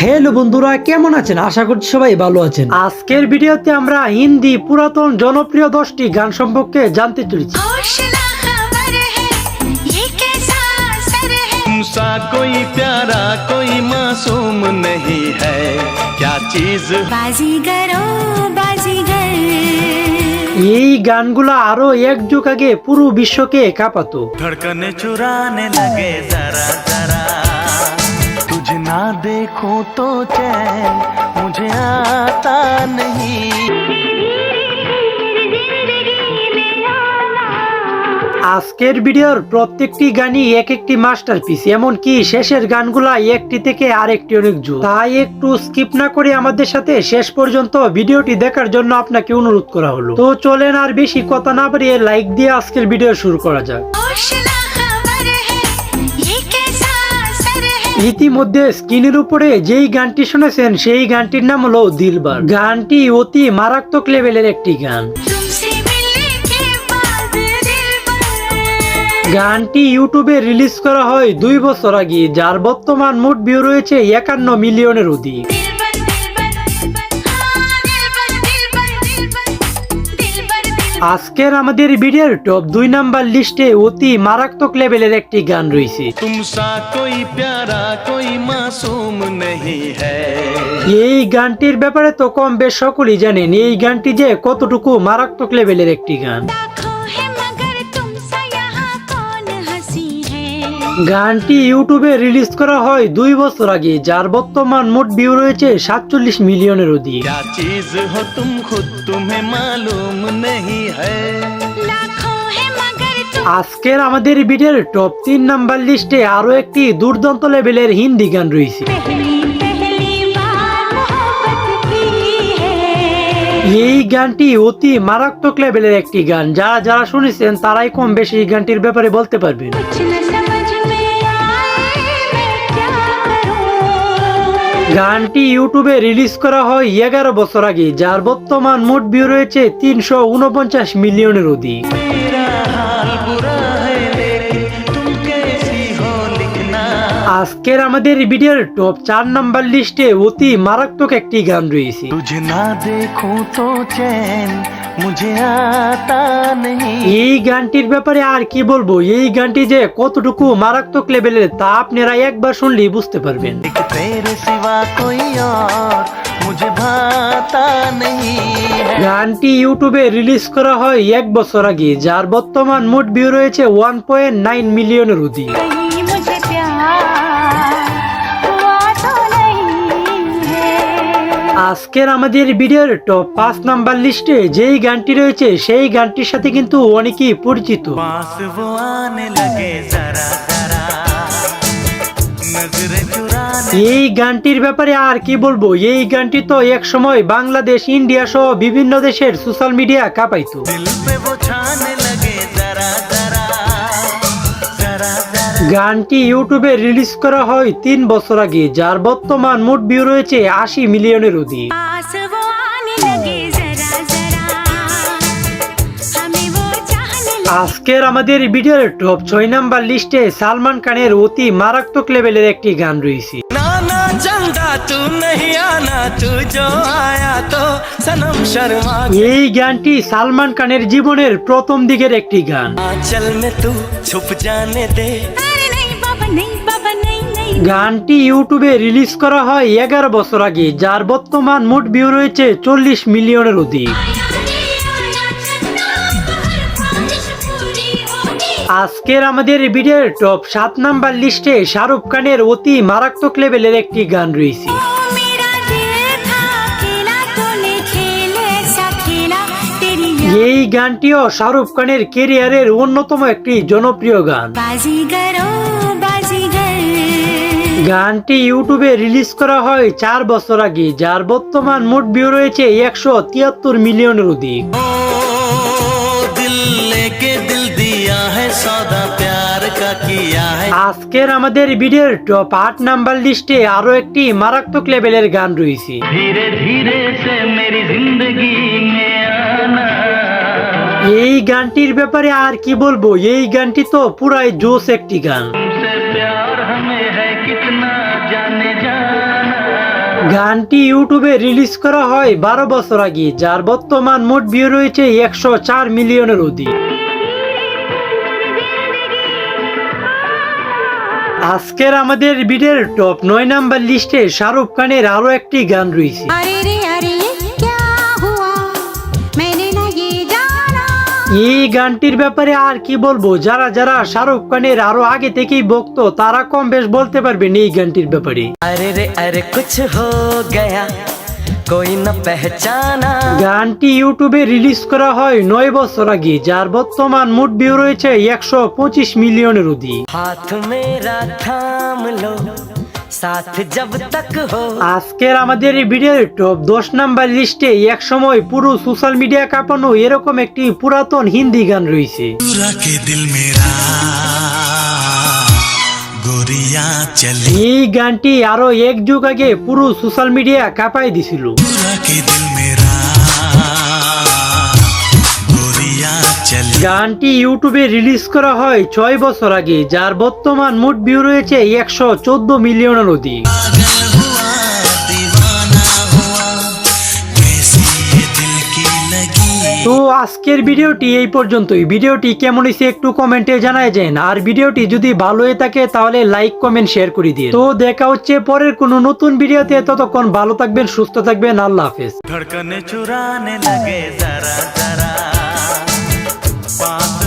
Hello বন্ধুরা, কেমন আছেন? আশা করছি সবাই ভালো আছেন। আজকের ভিডিওতে আমরা হিন্দি পুরাতন জনপ্রিয় 10টি গান সম্পর্কে জানতে চলেছি। तुमसा कोई प्यारा कोई मासूम नहीं है क्या चीज बाजीगरो बाजीगर। এই গানগুলো আরো এক যুগ আগে পুরো বিশ্বকে কাঁপাতো। धड़कने चुराने लगे जरा जरा तुझे ना देखूं तो चैन मुझे आता नहीं। আজকের ভিডিওর প্রত্যেকটি গানই এক একটি মাস্টারপিস, এমনকি শেষের গানগুলা একটি থেকে আরেকটি অনেক জোর। তাই একটু স্কিপ না করে আমাদের সাথে শেষ পর্যন্ত ভিডিওটি দেখার জন্য আপনাকে অনুরোধ করা হলো। তো চলেন আর বেশি কথা না বাড়িয়ে লাইক দিয়ে আজকের ভিডিও শুরু করা যাক। ইতিমধ্যে স্ক্রিনের উপরে যেই গানটি শুনেছেন সেই গানটির নাম হলো দিলবার। গানটি অতি মারাত্মক লেভেলের একটি গান। গানটি ইউটিউবে রিলিজ করা হয় 2 বছর আগে, যার বর্তমান মোট ভিউ রয়েছে 51 মিলিয়নের অধিক। আজকের আমাদের ভিডিওর টপ 2 নাম্বার লিস্টে অতি মারাত্মক লেভেলের একটি গান রয়েছে। तुमसा कोई प्यारा कोई मासूम नहीं है। এই গানটির ব্যাপারে তো কম বেশ সকলেই জানেন এই গানটি যে কতটুকু মারাত্মক লেভেলের একটি গান। গানটি ইউটিউবে রিলিজ করা হয় 2 বছর আগে, যার বর্তমান মোট ভিউ রয়েছে 47 মিলিয়নের অধিক। क्या चीज हो तुम खुद तुम्हें मालूम नहीं है। আজকের আমাদের ভিডিওর টপ 3 নাম্বার লিস্টে আরো একটি দুর্দান্ত লেভেলের হিন্দি গান রয়েছে। এই গানটি অতি মারাত্মক লেভেলের একটি গান, যারা শুনেছেন তারাই কম বেশি এই গানটির ব্যাপারে বলতে পারবেন। গানটি ইউটিউবে রিলিজ করা হয় 11 বছর আগে, যার বর্তমান মোট ভিউ রয়েছে 349 মিলিয়নের অধিক। मेरा हाल बुरा है लेकिन तुम कैसी हो लिखना। আজকের আমাদের ভিডিওর টপ 4 নাম্বার লিস্টে অতি মারাত্মক একটি গান রয়েছে। तुझे ना देखूं तो चैन मुझे आता नहीं। এই গানটির ব্যাপারে আর কি বলবো, এই গানটি যে কতটুকু মারাত্মক লেভেলের তা আপনারা একবার শুনলেই বুঝতে পারবেন। एक तेरे सिवा कोई और मुझे भाता नहीं है। গানটি ইউটিউবে রিলিজ করা হয় 1 বছর আগে, যার বর্তমান মোট ভিউ রয়েছে 1.9 মিলিয়নের অধিক। আজকের আমাদের ভিডিওর টপ 5 নাম্বার লিস্টে যেই গানটি রয়েছে সেই গানটির সাথে কিন্তু অনেকেই পরিচিত। पास वो आने लगे जरा जरा नजरें चुराने। এই गानটির ব্যাপারে আর কি বলবো, এই গানটি তো এক সময় বাংলাদেশ, ইন্ডিয়া সহ বিভিন্ন দেশের সোশ্যাল মিডিয়া কাঁপাইতো। दिल पे वो छाने लगे जरा जरा जरा जरा। গানটি ইউটিউবে রিলিজ করা হয় 3 বছর আগে, যার বর্তমান মোট ভিউ রয়েছে 80 মিলিয়নের অধিক। আজকের আমাদের ভিডিওর টপ 6 নাম্বার লিস্টে সালমান খানের অতি মারাত্মক লেভেলের একটি গান রয়েছে। नाना चंदा तू नहीं आना तू जो आया तो सनम शर्मा। এই গানটি সালমান খানের জীবনের প্রথম দিকের একটি গান। आंचल में तू छुप जाने दे। গানটি ইউটিউবে রিলিজ করা হয় 11 বছর আগে, যার বর্তমান মোট ভিউ রয়েছে 40 মিলিয়নের অধিক। আজকের আমাদের ভিডিওর টপ 7 নাম্বার লিস্টে শাহরুখ খানের অতি মারাত্মক লেভেলের একটি গান রয়েছে। এই গানটিও শাহরুখ খানের ক্যারিয়ারের অন্যতম একটি জনপ্রিয় গান। গানটি ইউটিউবে রিলিজ করা হয় 4 বছর আগে, যার বর্তমান মোট ভিউ রয়েছে 173 মিলিয়নের অধিক। ओ दिल लेके दिल दिया है सौदा प्यार का किया है। আজকের আমাদের ভিডিওর টপ 8 নাম্বার লিস্টে আরো একটি মারাত্মক লেভেলের গান রয়েছে। धीरे धीरे से मेरी जिंदगी में आना। এই গানটির ব্যাপারে আর কি বলবো, এই গানটি তো পুরাই জোশ একটি গান। तुमसे प्यार हमें है कितना जाने जाना। গানটি ইউটিউবে রিলিজ করা হয় 12 বছর আগে, যার বর্তমান মোট ভিউ রয়েছে 104 মিলিয়নের অধিক। আজকের আমাদের ভিডিওর টপ 9 নাম্বার লিস্টে শাহরুখ খানের আরো একটি গান রয়েছে। अरे रे अरे ये क्या हुआ मैंने ना ये जाना। এই গানটির ব্যাপারে আর কি বলবো, যারা যারা শাহরুখ খানের আরো আগে থেকেই ভক্ত তারা কম বেশ বলতে পারবেন এই গানটির ব্যাপারে। अरे रे अरे कुछ हो गया कोई न पहचाना। গানটি ইউটিউবে রিলিজ করা হয় 9 বছর আগে, যার বর্তমান মোট ভিউ রয়েছে 125 মিলিয়নের অধিক। हाथ मेरा थाम लो साथ जब तक हो। আজকের আমাদের এই ভিডিওর টপ 10 নাম্বার লিস্টে এক সময় পুরো সোশ্যাল মিডিয়া কাঁপানো এরকম একটি পুরাতন হিন্দি গান রয়েছে। चुरा के दिल मेरा गोरिया चली এই গানটি আরো এক যুগ আগে পুরো সোশ্যাল মিডিয়া কাঁপাই দিছিল। चुरा के दिल मेरा गोरिया चली গানটি ইউটিউবে রিলিজ করা হয় 6 বছর আগে, যার বর্তমান মোট ভিউ রয়েছে 114 মিলিয়নের অধিক। पागल हुआ दीवाना हुआ कैसी ये दिल की लगी। তো আজকের ভিডিওটি এই পর্যন্তই। ভিডিওটি কেমন হয়েছে একটু কমেন্টে জানায় যান, আর ভিডিওটি যদি ভালো হয়ে থাকে তাহলে লাইক কমেন্ট শেয়ার করে দিন। তো দেখা হচ্ছে পরের কোনো নতুন ভিডিওতে, ততক্ষণ ভালো থাকবেন, সুস্থ থাকবেন, আল্লাহ হাফেজ। धड़कन चुराने लगे जरा जरा पागल